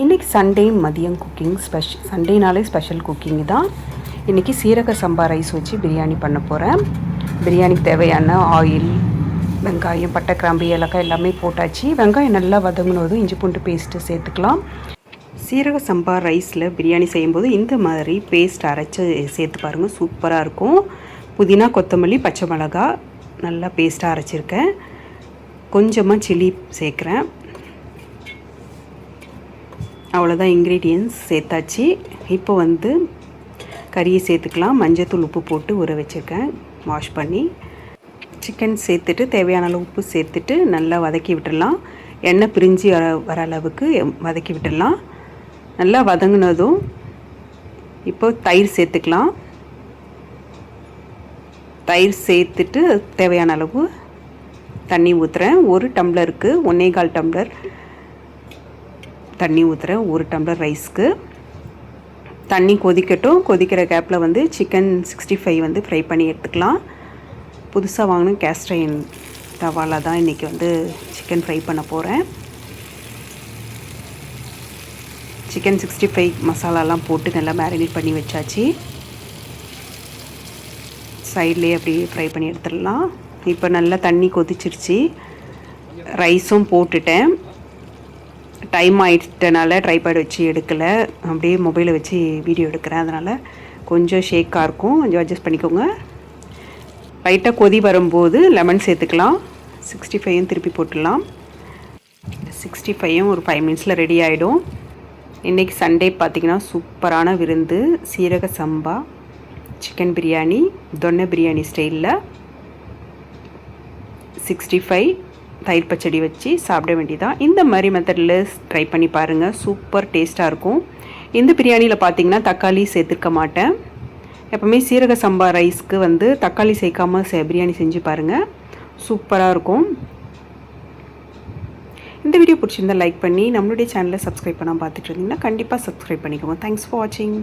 இன்றைக்கி சண்டே மதியம் cooking சண்டேனாலே special cooking தான். இன்றைக்கி சீரக சம்பா ரைஸ் வச்சு பிரியாணி பண்ண போகிறேன். பிரியாணிக்கு தேவையான ஆயில், வெங்காயம், பட்டை, கிராம்பு, ஏலக்காய் எல்லாமே போட்டாச்சு. வெங்காயம் நல்லா வதங்கினதும் இஞ்சி பூண்டு பேஸ்ட்டு சேர்த்துக்கலாம். சீரக சம்பா ரைஸில் பிரியாணி செய்யும்போது இந்த மாதிரி பேஸ்ட் அரைச்சி சேர்த்து பாருங்கள், சூப்பராக இருக்கும். புதினா, கொத்தமல்லி, பச்சை மிளகா நல்லா பேஸ்ட்டாக அரைச்சிருக்கேன். கொஞ்சமாக சில்லி சேர்க்குறேன். அவ்வளோதான், இன்க்ரீடியன்ட்ஸ் சேர்த்தாச்சு. இப்போ கறியை சேர்த்துக்கலாம். மஞ்சத்தூள், உப்பு போட்டு ஊற வச்சுருக்கேன், வாஷ் பண்ணி. சிக்கன் சேர்த்துட்டு தேவையான அளவு உப்பு சேர்த்துட்டு நல்லா வதக்கி விட்டுடலாம். எண்ணெய் பிரிஞ்சு வர அளவுக்கு வதக்கி விட்டுடலாம். நல்லா வதங்கினதும் இப்போ தயிர் சேர்த்துக்கலாம். தயிர் சேர்த்துட்டு தேவையான அளவு தண்ணி ஊற்றுறேன். 1 டம்ளருக்கு 1.25 டம்ளர் தண்ணி ஊற்றுறேன். 1 டம்ளர் ரைஸ்க்கு. தண்ணி கொதிக்கட்டும். கொதிக்கிற கேப்பில் சிக்கன் 65 ஃப்ரை பண்ணி எடுத்துக்கலாம். புதுசாக வாங்கின கேஸ்ட்ரைன் தவாவில் தான் இன்றைக்கி சிக்கன் ஃப்ரை பண்ண போகிறேன். சிக்கன் 65 மசாலாலாம் போட்டு நல்லா மேரினேட் பண்ணி வச்சாச்சு. சைட்லேயே அப்படியே ஃப்ரை பண்ணி எடுத்துடலாம். இப்போ நல்லா தண்ணி கொதிச்சிருச்சு. ரைஸும் போட்டுட்டேன். டைம் ஆகிட்டனால ட்ரைபேட் வச்சு எடுக்கலை, அப்படியே மொபைலை வச்சு வீடியோ எடுக்கிறேன். அதனால் கொஞ்சம் ஷேக்காக இருக்கும், கொஞ்சம் அட்ஜஸ்ட் பண்ணிக்கோங்க. லைட்டாக கொதி வரும்போது லெமன் சேர்த்துக்கலாம். 65 திருப்பி போட்டுடலாம். 65 ஒரு 5 மினிட்ஸில் ரெடி ஆகிடும். இன்றைக்கி சண்டே பார்த்திங்கன்னா சூப்பரான விருந்து. சீரக சம்பா சிக்கன் பிரியாணி, தொன்னை பிரியாணி ஸ்டைலில் 65 தயிர் பச்சடி வச்சு சாப்பிட வேண்டியதான். இந்த மாதிரி மெத்தடில் ட்ரை பண்ணி பாருங்கள், சூப்பர் டேஸ்ட்டாக இருக்கும். இந்த பிரியாணியில் பார்த்திங்கன்னா தக்காளி சேர்த்துருக்க மாட்டேன். எப்போவுமே சீரக சம்பா ரைஸ்க்கு தக்காளி சேர்க்காமல் பிரியாணி செஞ்சு பாருங்கள், சூப்பராக இருக்கும். இந்த வீடியோ பிடிச்சிருந்தால் லைக் பண்ணி நம்மளுடைய சேனலை சப்ஸ்கிரைப் பண்ணால் பார்த்துட்டு இருந்தீங்கன்னா கண்டிப்பாக சப்ஸ்கிரைப் பண்ணிக்கோங்க. தேங்க்ஸ் ஃபார் வாட்சிங்.